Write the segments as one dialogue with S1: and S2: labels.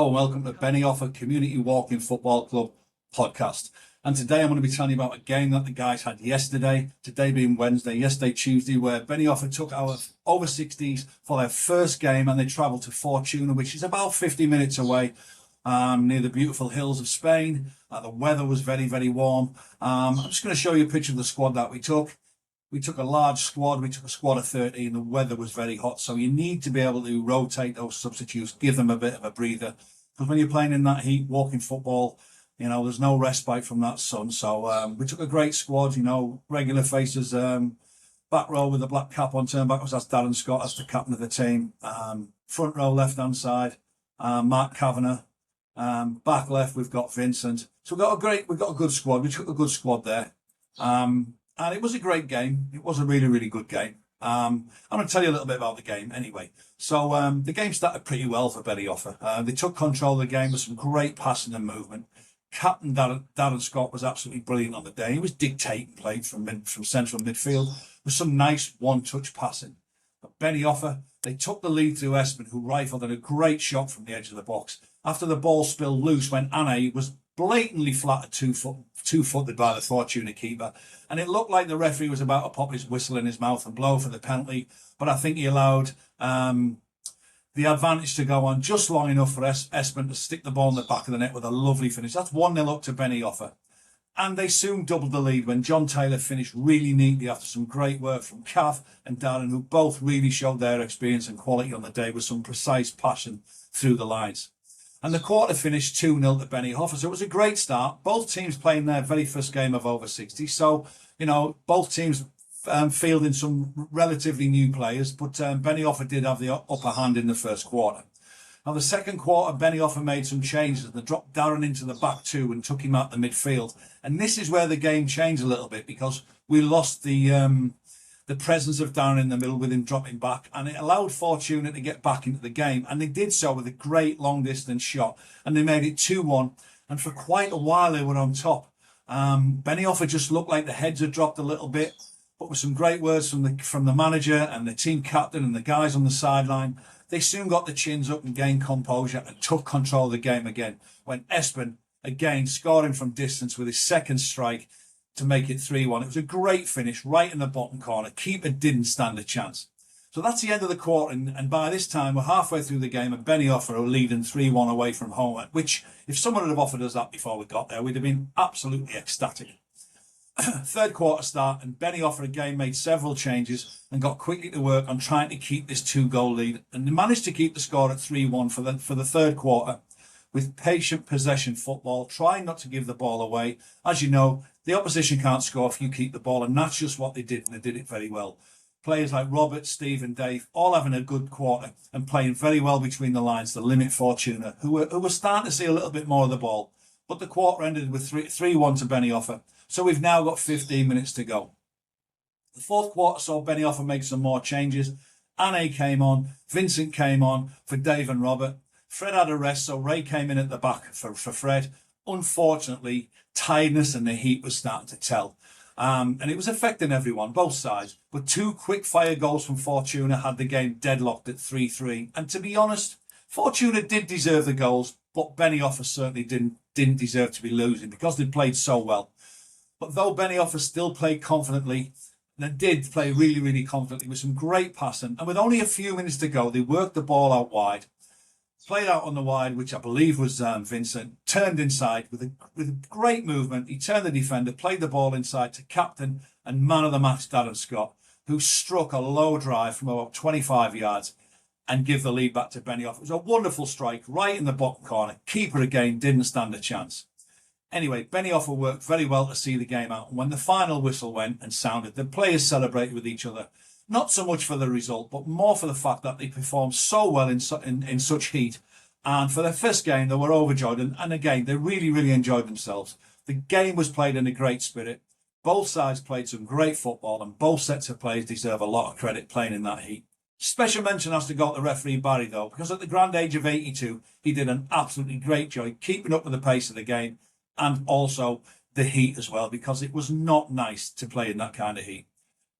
S1: Hello and welcome to Benijofar Community Walking Football Club podcast. And today I'm going to be telling you about a game that the guys had yesterday, today being Wednesday, yesterday Tuesday, where Benijofar took our over 60s for their first game and they travelled to Fortuna, which is about 50 minutes away, near the beautiful hills of Spain. The weather was very, very warm. I'm just going to show you a picture of the squad that we took. We took a large squad. We took a squad of 30 and the weather was very hot. So you need to be able to rotate those substitutes, give them a bit of a breather. Because when you're playing in that heat, walking football, you know, there's no respite from that sun. So we took a great squad, you know, regular faces. Back row with the black cap on, turn back was that's Darren Scott, as the captain of the team. Front row, left-hand side, Mark Kavanagh. Back left, we've got Vincent. So we've got a good squad. We took a good squad there. And it was a great game. It was a really, really good game. I'm going to tell you a little bit about the game anyway. So the game started pretty well for Benijofar. They took control of the game with some great passing and movement. Captain Darren Scott was absolutely brilliant on the day. He was dictating play from central midfield with some nice one-touch passing. But Benijofar, they took the lead through Espen, who rifled in a great shot from the edge of the box. After the ball spilled loose when Ane was blatantly flat at two-footed by the Fortuna keeper. And it looked like the referee was about to pop his whistle in his mouth and blow for the penalty. But I think he allowed the advantage to go on just long enough for Espen to stick the ball in the back of the net with a lovely finish. That's 1-0 up to Benijofar. And they soon doubled the lead when John Taylor finished really neatly after some great work from Cav and Darren, who both really showed their experience and quality on the day with some precise passion through the lines. And the quarter finished 2-0 to Benijofar. So it was a great start. Both teams playing their very first game of over 60. So, you know, both teams fielding some relatively new players, but Benijofar did have the upper hand in the first quarter. Now, the second quarter, Benijofar made some changes. They dropped Darren into the back two and took him out the midfield. And this is where the game changed a little bit because we lost the presence of Darren in the middle with him dropping back, and it allowed Fortuna to get back into the game, and they did so with a great long distance shot, and they made it 2-1, and for quite a while they were on top. Benijofar just looked like the heads had dropped a little bit, but with some great words from the manager and the team captain and the guys on the sideline, they soon got the chins up and gained composure and took control of the game again, when Espen again scoring from distance with his second strike to make it 3-1. It was a great finish right in the bottom corner. Keeper didn't stand a chance. So that's the end of the quarter, and by this time we're halfway through the game and Benijofar are leading 3-1 away from home, which if someone had have offered us that before we got there, we'd have been absolutely ecstatic. Third quarter start and Benijofar again made several changes and got quickly to work on trying to keep this 2-goal lead, and they managed to keep the score at 3-1 for the third quarter with patient possession football, trying not to give the ball away. As you know, the opposition can't score if you keep the ball, and that's just what they did, and they did it very well. Players like Robert, Steve and Dave all having a good quarter and playing very well between the lines to limit Fortuna, who were starting to see a little bit more of the ball. But the quarter ended with 3-1 to Benijofar, so we've now got 15 minutes to go. The fourth quarter saw Benijofar make some more changes. Ane came on, Vincent came on for Dave and Robert. Fred had a rest, so Ray came in at the back for Fred. Unfortunately, tiredness and the heat was starting to tell. And it was affecting everyone, both sides. But two quick-fire goals from Fortuna had the game deadlocked at 3-3. And to be honest, Fortuna did deserve the goals, but Benijofar certainly didn't deserve to be losing because they played so well. But though Benijofar still played confidently, they did play really, really confidently with some great passing. And with only a few minutes to go, they worked the ball out wide. Played out on the wide, which I believe was Vincent, turned inside with a great movement. He turned the defender, played the ball inside to captain and man of the match, Darren Scott, who struck a low drive from about 25 yards and give the lead back to Benijofar. It was a wonderful strike right in the bottom corner. Keeper again didn't stand a chance. Anyway, Benijofar worked very well to see the game out. And when the final whistle went and sounded, the players celebrated with each other. Not so much for the result, but more for the fact that they performed so well in such heat. And for their first game, they were overjoyed. And again, they really, really enjoyed themselves. The game was played in a great spirit. Both sides played some great football, and both sets of players deserve a lot of credit playing in that heat. Special mention has to go to the referee Barry, though, because at the grand age of 82, he did an absolutely great job keeping up with the pace of the game and also the heat as well, because it was not nice to play in that kind of heat.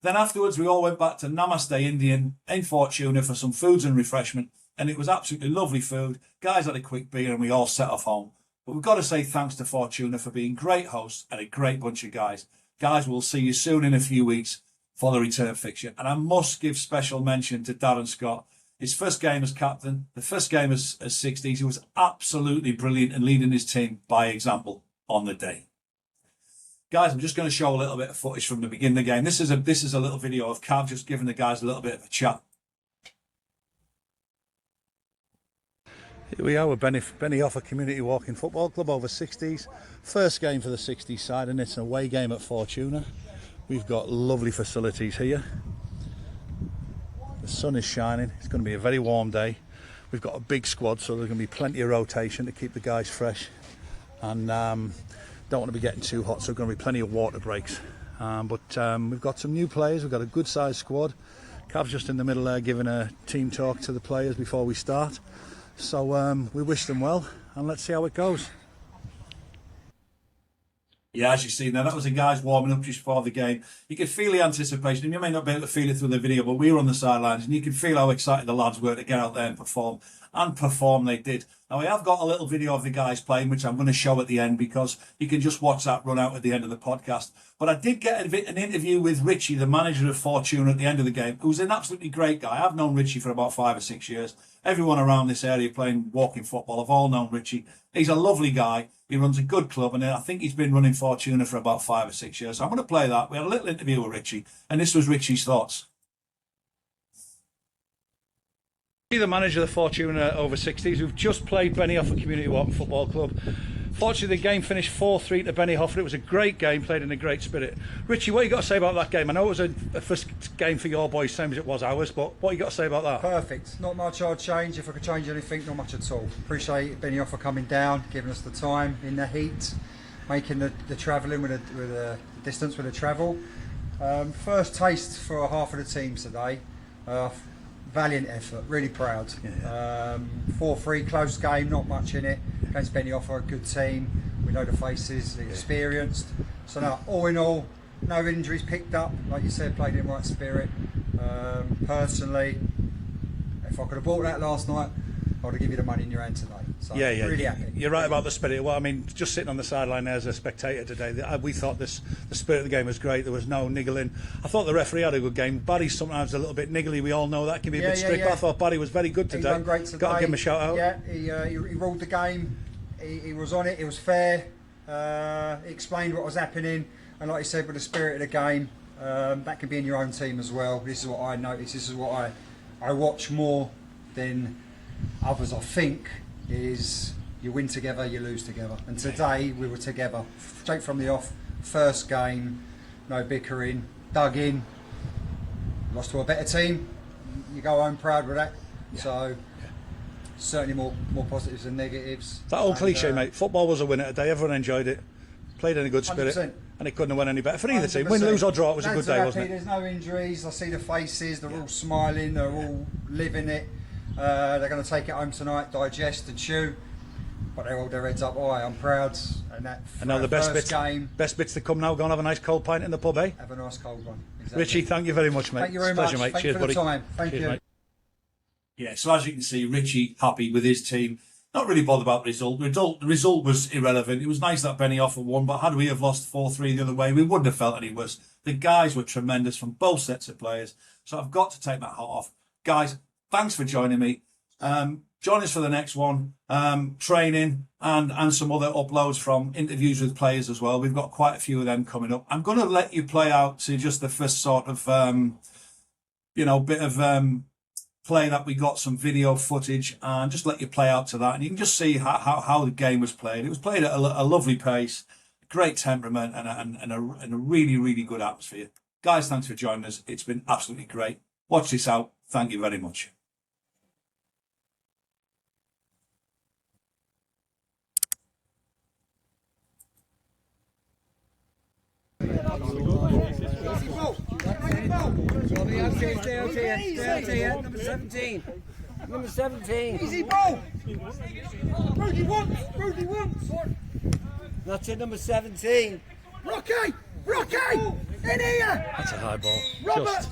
S1: Then afterwards, we all went back to Namaste Indian in Fortuna for some foods and refreshment. and it was absolutely lovely food. Guys had a quick beer and we all set off home. But we've got to say thanks to Fortuna for being great hosts and a great bunch of guys. Guys, we'll see you soon in a few weeks for the return fixture. And I must give special mention to Darren Scott. His first game as captain, the first game as 60s, he was absolutely brilliant in leading his team by example on the day. Guys, I'm just going to show a little bit of footage from the beginning of the game. This is a little video of Cav just giving the guys a little bit of a chat. Here we are with Benijofar Community Walking Football Club over 60s. First game for the 60s side, and it's an away game at Fortuna. We've got lovely facilities here. The sun is shining. It's going to be a very warm day. We've got a big squad, so there's going to be plenty of rotation to keep the guys fresh. And don't want to be getting too hot, so there's going to be plenty of water breaks. We've got some new players. We've got a good sized squad. Cav's just in the middle there giving a team talk to the players before we start. So we wish them well, and let's see how it goes. Yeah, as you see now, that was the guys warming up just before the game. You could feel the anticipation, and you may not be able to feel it through the video, but we were on the sidelines, and you could feel how excited the lads were to get out there and perform. And perform they did. Now, I have got a little video of the guys playing, which I'm going to show at the end, because you can just watch that run out at the end of the podcast. But I did get an interview with Richie, the manager of Fortuna, at the end of the game, who's an absolutely great guy. I've known Richie for about 5 or 6 years. Everyone around this area playing walking football have all known Richie. He's a lovely guy. He runs a good club, and I think he's been running Fortuna for about 5 or 6 years. So I'm going to play that. We had a little interview with Richie, and this was Richie's thoughts. The manager of the Fortuna over 60s, who've just played Benijofar Community Walking Football Club. Fortunately, the game finished 4-3 to Benijofar. It was a great game, played in a great spirit. Richie, what you got to say about that game? I know it was a first game for your boys, same as it was ours, but what you got to say about that?
S2: Perfect. Not much I'd change. If I could change anything, not much at all. Appreciate Benijofar coming down, giving us the time in the heat, making the travelling with the distance with the travel. First taste for half of the team today. Valiant effort, really proud. 4-3, close game, not much in it. Against Benijofar, a good team. We know the faces, the experienced. So now, all in all, no injuries picked up. Like you said, played in the right spirit. Personally, if I could have bought that last night, I would have given you the money in your hand today. So really happy.
S3: You're right about the spirit. Well, I mean, just sitting on the sideline there as a spectator today, we thought the spirit of the game was great. There was no niggling. I thought the referee had a good game. Barry's sometimes a little bit niggly. We all know that can be a bit strict. But I thought Barry was very good today.
S2: He done great today.
S3: Got to give him a shout out.
S2: Yeah, he ruled the game. He was on it. It was fair. He explained what was happening, and like he said, with the spirit of the game, that can be in your own team as well. This is what I noticed. This is what I watch more than others, I think, is you win together, you lose together. And today we were together, straight from the off. First game, no bickering, dug in, lost to a better team. You go home proud with that. So certainly more positives than negatives.
S3: That old cliche, mate. Football was a winner today. Everyone enjoyed it. Played in a good spirit,
S2: 100%.
S3: and it couldn't have went any better for either team.
S2: 100%.
S3: Win, lose or draw, it was a good day, wasn't it?
S2: There's no injuries. I see the faces. They're all smiling. They're all living it. They're going to take it home tonight, digest and chew. But they hold their heads up high. I'm proud. And
S3: now the best bits to come now. Go and have a nice cold pint in the pub, eh?
S2: Have a nice cold one. Exactly.
S3: Richie, thank you very much, mate.
S2: Thank you very much.
S3: Pleasure, mate.
S2: Thank
S3: Cheers,
S2: you for
S3: buddy.
S2: the time. Thank you.
S3: Mate.
S1: Yeah, so as you can see, Richie happy with his team. Not really bothered about the result. The result was irrelevant. It was nice that Benijofar won, but had we have lost 4-3 the other way, we wouldn't have felt any worse. The guys were tremendous from both sets of players. So I've got to take that hat off. Guys, thanks for joining me. Join us for the next one. Training and some other uploads from interviews with players as well. We've got quite a few of them coming up. I'm going to let you play out to just the first sort of, bit of play that we got, some video footage, and just let you play out to that. And you can just see how the game was played. It was played at a lovely pace, great temperament, and a really, really good atmosphere. Guys, thanks for joining us. It's been absolutely great. Watch this out. Thank you very much.
S4: Number 17. Number 17.
S5: Easy ball. Rudy once.
S4: That's it, number 17.
S5: Rocky, in here.
S3: That's a high ball.
S5: Robert,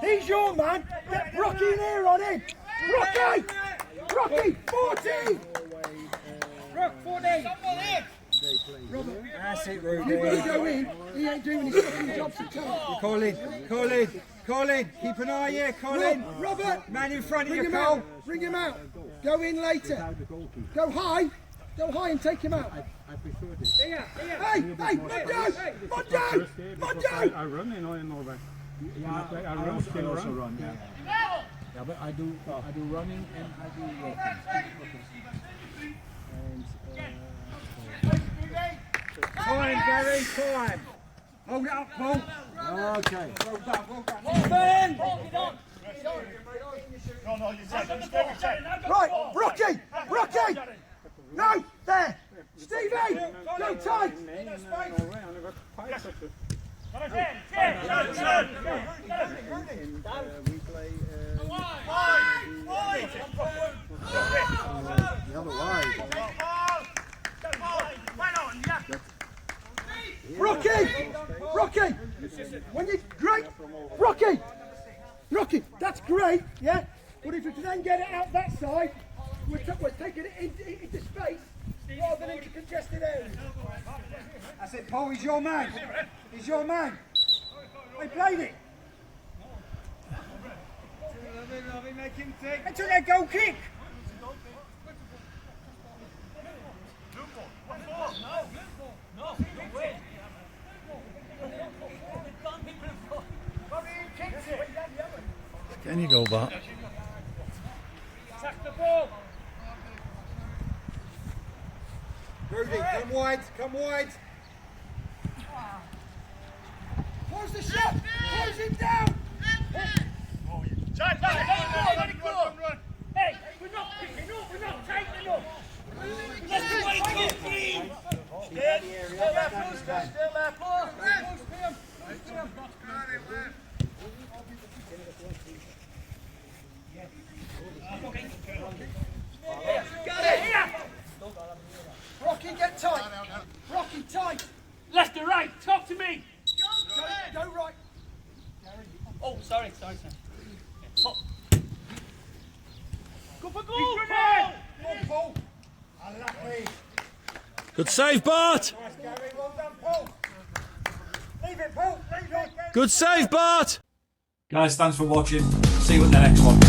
S5: he's your man. Get Rocky in here on him. Rocky. Rocky, 40!
S2: Rock, 40! That's it, Rudy.
S5: You've got to go in. He ain't doing his fucking job to tell.
S2: Colin, keep an eye here, Colin.
S5: Robert,
S2: Man in front of
S5: bring
S2: you,
S5: him
S2: Cole.
S5: out. Bring him out. Go in later. Go high and take him out. Hey, Mondo!
S6: I run, you know, in Norway. Yeah, I run, still run. Yeah, but I do running and I do walking.
S2: Time, Gary, time. Hold it up, Paul.
S6: Okay.
S5: Right, Rocky! No, there! Stevie! Go tight!
S6: The other way.
S5: Rocky! When you great, Rocky, that's great, yeah. But if you can then get it out that side, we're taking it into space rather than into congested areas.
S2: That's it, Paul. He's your man. He's your man. They played it. They took that goal kick.
S3: Can you go back?
S2: Rudy, come wide.
S5: Close the shot! Close him down!
S7: Hey, we're not picking up, we're not taking up. Let's do what it is, please. Still there,
S5: Rocky, get tight! Rocky, tight!
S7: Left to right, talk to me.
S5: Go right!
S7: Oh, sorry. Pop. Go for goal, Paul.
S3: Good save, Bart!
S2: Nice, Gary. Well done, Paul. Leave it, Paul. Leave it.
S3: Good save, Bart!
S1: Guys, thanks for watching. See you at the next one.